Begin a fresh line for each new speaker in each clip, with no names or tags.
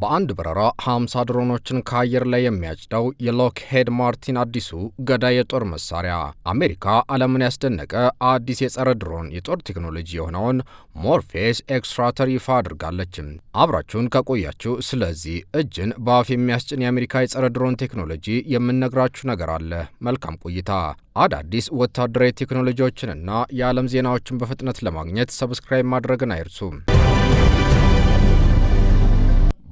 በአንድ በረራ 50 ድሮኖችን ከአየር ላይ የሚያጭደው የሎክሄድ ማርቲን አዲሱ ገዳይ የጦር መሳሪያ አሜሪካ ዓለምን ያስደነቀ አዲስ የጸረ ድሮን የጦር ቴክኖሎጂ የሆነውን ሞርፌስ ኤክስትራተር ይፋ አድርጋለች። አብራችሁን ከቆያችሁ ስለዚህ እጅን በአፍ የሚያስጭን የአሜሪካ የጸረ ድሮን ቴክኖሎጂ የምንነግራችሁ ነገር አለ። መልካም ቆይታ። አዳዲስ ወታደራዊ ቴክኖሎጂዎችንና የዓለም ዜናዎችን በፍጥነት ለማግኘት ሰብስክራይብ ማድረግን አይርሱ።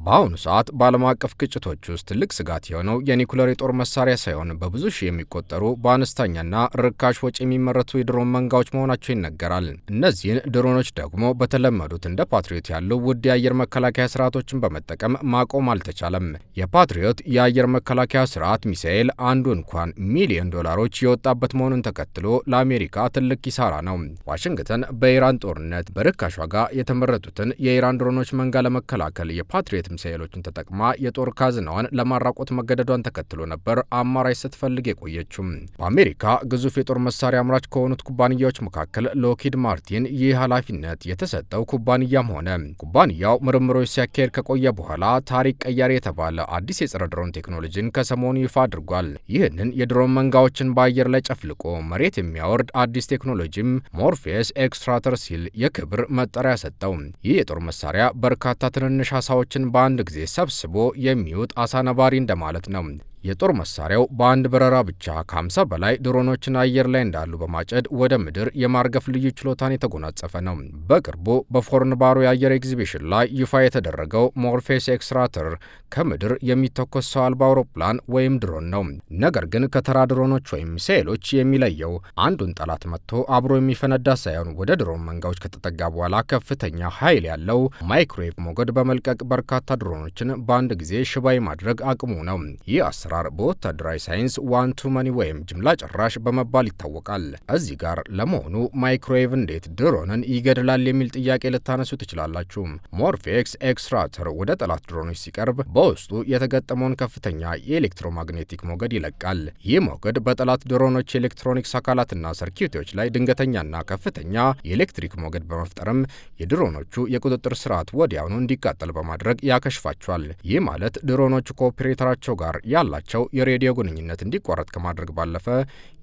በአሁኑ ሰዓት በዓለም አቀፍ ግጭቶች ውስጥ ትልቅ ስጋት የሆነው የኒኩሌር የጦር መሳሪያ ሳይሆን በብዙ ሺህ የሚቆጠሩ በአነስተኛና ርካሽ ወጪ የሚመረቱ የድሮን መንጋዎች መሆናቸው ይነገራል። እነዚህን ድሮኖች ደግሞ በተለመዱት እንደ ፓትሪዮት ያሉ ውድ የአየር መከላከያ ስርዓቶችን በመጠቀም ማቆም አልተቻለም። የፓትሪዮት የአየር መከላከያ ስርዓት ሚሳኤል አንዱ እንኳን ሚሊዮን ዶላሮች የወጣበት መሆኑን ተከትሎ ለአሜሪካ ትልቅ ኪሳራ ነው። ዋሽንግተን በኢራን ጦርነት በርካሽ ዋጋ የተመረጡትን የኢራን ድሮኖች መንጋ ለመከላከል የፓትሪዮት ሚሳኤሎችን ተጠቅማ የጦር ካዝናዋን ለማራቆት መገደዷን ተከትሎ ነበር አማራጭ ስትፈልግ የቆየችው። በአሜሪካ ግዙፍ የጦር መሳሪያ አምራች ከሆኑት ኩባንያዎች መካከል ሎክሂድ ማርቲን ይህ ኃላፊነት የተሰጠው ኩባንያም ሆነ ኩባንያው ምርምሮች ሲያካሄድ ከቆየ በኋላ ታሪክ ቀያሪ የተባለ አዲስ የጸረ ድሮን ቴክኖሎጂን ከሰሞኑ ይፋ አድርጓል። ይህንን የድሮን መንጋዎችን በአየር ላይ ጨፍልቆ መሬት የሚያወርድ አዲስ ቴክኖሎጂም ሞርፌስ ኤክስትራተር ሲል የክብር መጠሪያ ሰጠው። ይህ የጦር መሳሪያ በርካታ ትንንሽ አሳዎችን አንድ ጊዜ ሰብስቦ የሚውጥ አሳ ነባሪ እንደማለት ነው። የጦር መሳሪያው በአንድ በረራ ብቻ ከ50 በላይ ድሮኖችን አየር ላይ እንዳሉ በማጨድ ወደ ምድር የማርገፍ ልዩ ችሎታን የተጎናጸፈ ነው። በቅርቡ በፎርን ባሮ የአየር ኤግዚቢሽን ላይ ይፋ የተደረገው ሞርፌስ ኤክስትራተር ከምድር የሚተኮስ ሰው አልባ አውሮፕላን ወይም ድሮን ነው። ነገር ግን ከተራ ድሮኖች ወይም ሚሳኤሎች የሚለየው አንዱን ጠላት መጥቶ አብሮ የሚፈነዳ ሳይሆን ወደ ድሮን መንጋዎች ከተጠጋ በኋላ ከፍተኛ ኃይል ያለው ማይክሮዌቭ ሞገድ በመልቀቅ በርካታ ድሮኖችን በአንድ ጊዜ ሽባ ማድረግ አቅሙ ነው። ይህ አሰራር በወታደራዊ ሳይንስ ዋን ቱ መኒ ወይም ጅምላ ጨራሽ በመባል ይታወቃል። እዚህ ጋር ለመሆኑ ማይክሮዌቭ እንዴት ድሮንን ይገድላል የሚል ጥያቄ ልታነሱ ትችላላችሁ። ሞርፌስ ኤክስትራተር ወደ ጠላት ድሮኖች ሲቀርብ በውስጡ የተገጠመውን ከፍተኛ የኤሌክትሮማግኔቲክ ሞገድ ይለቃል። ይህ ሞገድ በጠላት ድሮኖች የኤሌክትሮኒክስ አካላትና ሰርኪዩቶች ላይ ድንገተኛና ከፍተኛ የኤሌክትሪክ ሞገድ በመፍጠርም የድሮኖቹ የቁጥጥር ስርዓት ወዲያውኑ እንዲቃጠል በማድረግ ያከሽፋቸዋል። ይህ ማለት ድሮኖቹ ከኦፕሬተራቸው ጋር ያላቸው የሬዲዮ ግንኙነት እንዲቋረጥ ከማድረግ ባለፈ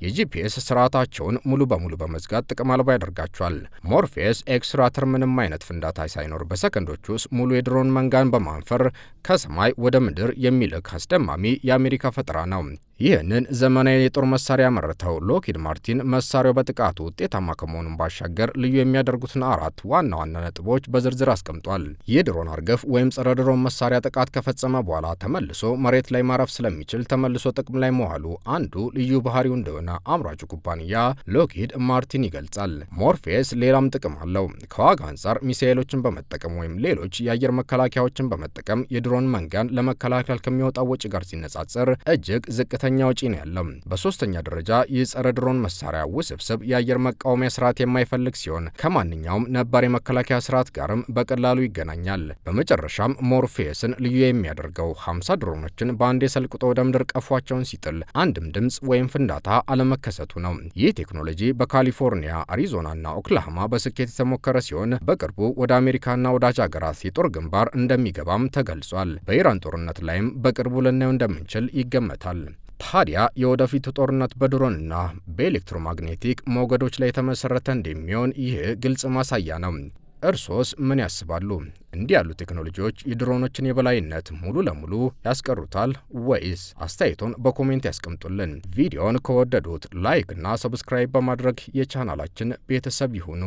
የጂፒኤስ ስርዓታቸውን ሙሉ በሙሉ በመዝጋት ጥቅም አልባ ያደርጋቸዋል። ሞርፌስ ኤክስትራተር ምንም አይነት ፍንዳታ ሳይኖር በሰከንዶች ውስጥ ሙሉ የድሮን መንጋን በማንፈር ከሰማይ ወደ ምድር የሚልክ አስደማሚ የአሜሪካ ፈጠራ ነው። ይህንን ዘመናዊ የጦር መሳሪያ ያመረተው ሎክሂድ ማርቲን መሳሪያው በጥቃቱ ውጤታማ ከመሆኑን ባሻገር ልዩ የሚያደርጉትን 4 ዋና ዋና ነጥቦች በዝርዝር አስቀምጧል። ይህ ድሮን አርገፍ ወይም ጸረ ድሮን መሳሪያ ጥቃት ከፈጸመ በኋላ ተመልሶ መሬት ላይ ማረፍ ስለሚችል ተመልሶ ጥቅም ላይ መዋሉ አንዱ ልዩ ባህሪው እንደሆነ አምራቹ ኩባንያ ሎክሂድ ማርቲን ይገልጻል። ሞርፌስ ሌላም ጥቅም አለው። ከዋጋ አንጻር ሚሳኤሎችን በመጠቀም ወይም ሌሎች የአየር መከላከያዎችን በመጠቀም የድሮን መንጋን ለመከላከል ከሚወጣው ወጪ ጋር ሲነጻጸር እጅግ ዝቅተኛ ወጪ ነው ያለው። በሶስተኛ ደረጃ ይህ ጸረ ድሮን መሳሪያ ውስብስብ የአየር መቃወሚያ ስርዓት የማይፈልግ ሲሆን ከማንኛውም ነባር የመከላከያ ስርዓት ጋርም በቀላሉ ይገናኛል። በመጨረሻም ሞርፌስን ልዩ የሚያደርገው 50 ድሮኖችን በአንድ ሰልቅጦ ወደ ምድር ቀፏቸውን ሲጥል አንድም ድምፅ ወይም ፍንዳታ አለመከሰቱ ነው። ይህ ቴክኖሎጂ በካሊፎርኒያ፣ አሪዞናና ኦክላሆማ በስኬት የተሞከረ ሲሆን በቅርቡ ወደ አሜሪካና ወዳጅ ሀገራት የጦር ግንባር እንደሚገባም ተገልጿል። በኢራን ጦርነት ላይም በቅርቡ ልናየው እንደምንችል ይገመታል። ታዲያ የወደፊቱ ጦርነት በድሮንና በኤሌክትሮማግኔቲክ ሞገዶች ላይ የተመሰረተ እንደሚሆን ይህ ግልጽ ማሳያ ነው። እርሶስ ምን ያስባሉ? እንዲህ ያሉ ቴክኖሎጂዎች የድሮኖችን የበላይነት ሙሉ ለሙሉ ያስቀሩታል ወይስ? አስተያየቶን በኮሜንት ያስቀምጡልን። ቪዲዮውን ከወደዱት ላይክ እና ሰብስክራይብ በማድረግ የቻናላችን ቤተሰብ ይሁኑ።